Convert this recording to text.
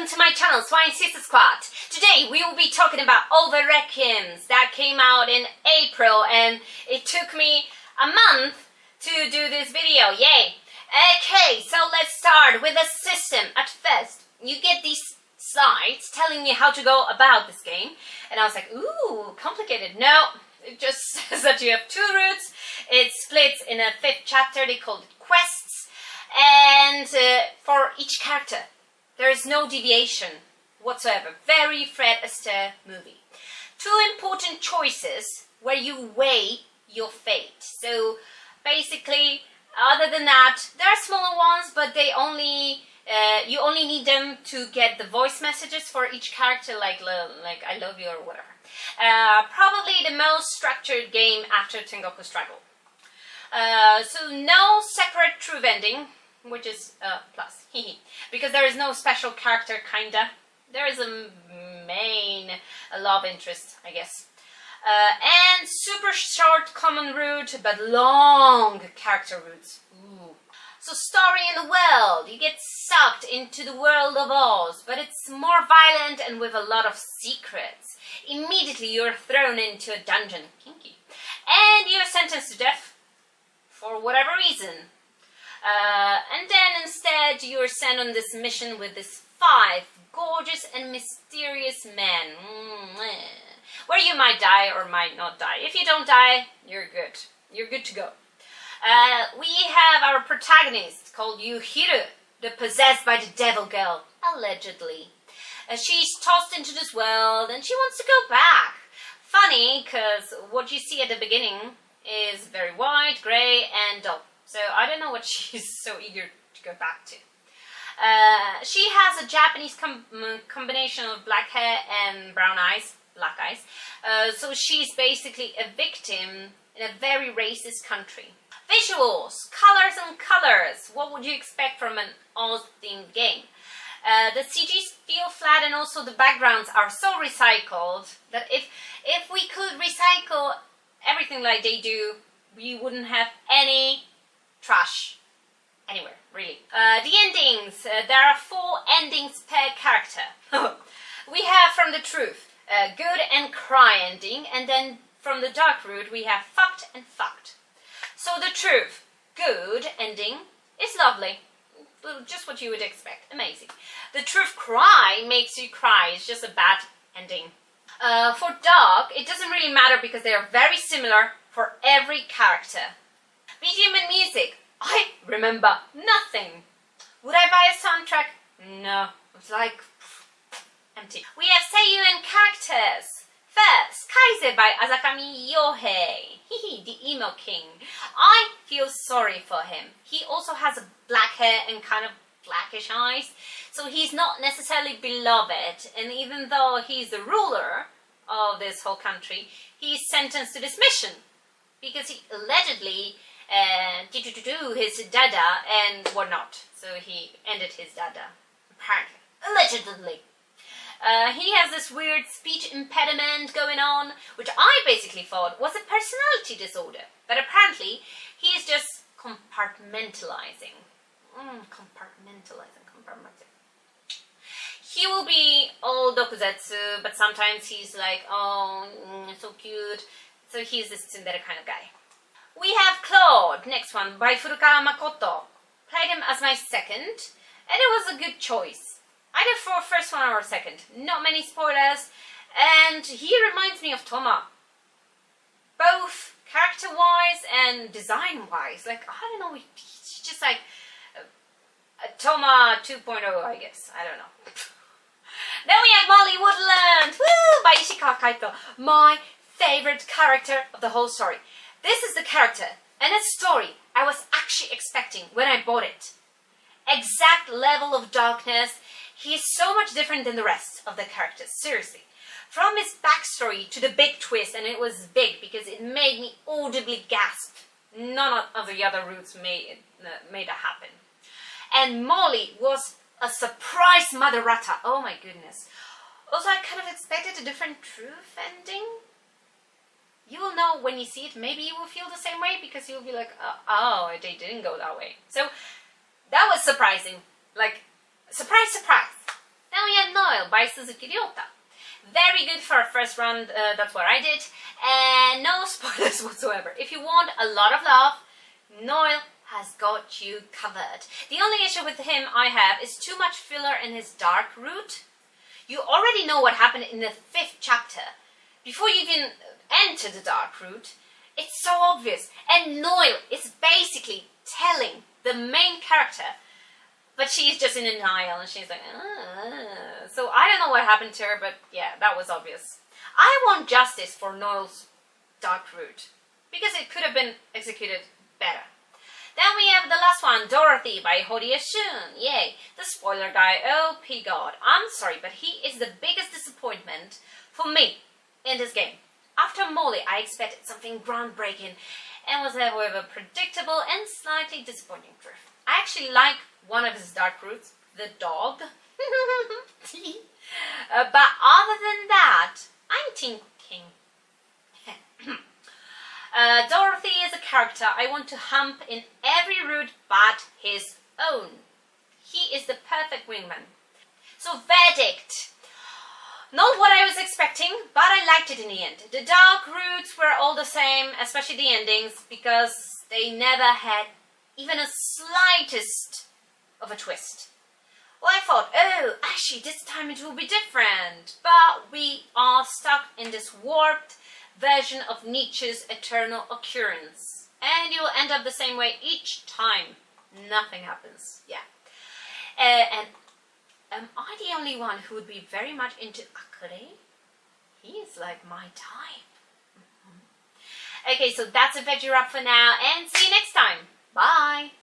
welcome to my channel, Swine Siesta Squad. Today we will be talking about all the REQUIEMZ that came out in April, and it took me a month to do this video, yay! Okay, so let's start with the system. At first, you get these slides telling you how to go about this game, and I was like, ooh, complicated. No, it just says that you have two routes. It splits in a 5th chapter, they call it quests, and for each character there is no deviation whatsoever. Very Fred Astaire movie. Two important choices where you weigh your fate. So basically, other than that, there are smaller ones, but they only you only need them to get the voice messages for each character, like I love you or whatever. Probably the most structured game after Tengoku Struggle. So no separate truth ending, which is plus, because there is no special character, kinda. There is a main love interest, I guess. And super short common route, but long character routes. Ooh. So story in the world, you get sucked into the world of Oz, but it's more violent and with a lot of secrets. Immediately you're thrown into a dungeon, kinky, and you're sentenced to death for whatever reason. And then instead you're sent on this mission with these 5 gorgeous and mysterious men, where you might die or might not die. If you don't die, you're good. You're good to go. We have our protagonist called Yuhiru, the possessed by the devil girl, allegedly. She's tossed into this world and she wants to go back. Funny, because what you see at the beginning is very white, grey and dull. So I don't know what she's so eager to go back to. She has a Japanese combination of black hair and brown eyes, black eyes. So she's basically a victim in a very racist country. Visuals, colors and colors. What would you expect from an Oz-themed game? The CGs feel flat, and also the backgrounds are so recycled that if we could recycle everything like they do, we wouldn't have any trash anywhere, really. The endings. There are 4 endings per character. We have from the truth, good and cry ending, and then from the dark route we have fucked and fucked. So the truth, good ending, is lovely. Just what you would expect. Amazing. The truth cry makes you cry. It's just a bad ending. For dark, it doesn't really matter because they are very similar for every character. BGM and music, I remember nothing. Would I buy a soundtrack? No. It's like empty. We have seiyuu and characters. First, Kaise by Azakami Yohei. The emo king. I feel sorry for him. He also has black hair and kind of blackish eyes, so he's not necessarily beloved, and even though he's the ruler of this whole country, he's sentenced to this mission because he allegedly did his dada and whatnot. So he ended his dada, apparently, allegedly. He has this weird speech impediment going on, which I basically thought was a personality disorder, but apparently he is just compartmentalizing. Compartmentalizing. He will be all dokuzetsu, but sometimes he's like, oh, so cute. So he's this tsundere kind of guy. We have Claude, next one, by Furukawa Makoto. Played him as my second, and it was a good choice. Either for first one or second. Not many spoilers, and he reminds me of Toma. Both character-wise and design-wise. Like, I don't know, he's just like Toma 2.0, I guess. I don't know. Then we have Molly Woodland, woo, by Ishikawa Kaito. My favorite character of the whole story. This is the character and its story I was actually expecting when I bought it. Exact level of darkness. He is so much different than the rest of the characters, seriously. From his backstory to the big twist, and it was big because it made me audibly gasp. None of the other routes made that happen. And Molly was a surprise Mother Rata. Oh my goodness. Also, I kind of expected a different truth ending. You will know when you see it. Maybe you will feel the same way because you'll be like, oh, they didn't go that way. So that was surprising. Like, surprise, surprise. Then we Noel by Suzuki Ryota. Very good for a first run, that's what I did, and no spoilers whatsoever. If you want a lot of love, Noel has got you covered. The only issue with him I have is too much filler in his dark route. You already know what happened in the 5th chapter. Before you even enter the dark route, it's so obvious. And Noel is basically telling the main character, but she's just in denial and she's like, So I don't know what happened to her, but yeah, that was obvious. I want justice for Noel's dark route, because it could have been executed better. Then we have the last one, Dorothy by Horia Shun. Yay, the spoiler guy. Oh, God. I'm sorry, but he is the biggest disappointment for me in this game. After Molly, I expected something groundbreaking and was, however, predictable and slightly disappointing truth. I actually like one of his dark routes, the dog. But other than that, I'm thinking. Dorothy is a character I want to hump in every route but his own. He is the perfect wingman. So, verdict. Not what I was expecting, but I liked it in the end. The dark routes were all the same, especially the endings, because they never had even a slightest of a twist. Well, I thought, oh, actually, this time it will be different. But we are stuck in this warped version of Nietzsche's eternal occurrence. And you'll end up the same way each time. Nothing happens. Yeah. And am I the only one who would be very much into Akure? He is like my type. Okay, so that's a veggie wrap for now, and see you next time. Bye!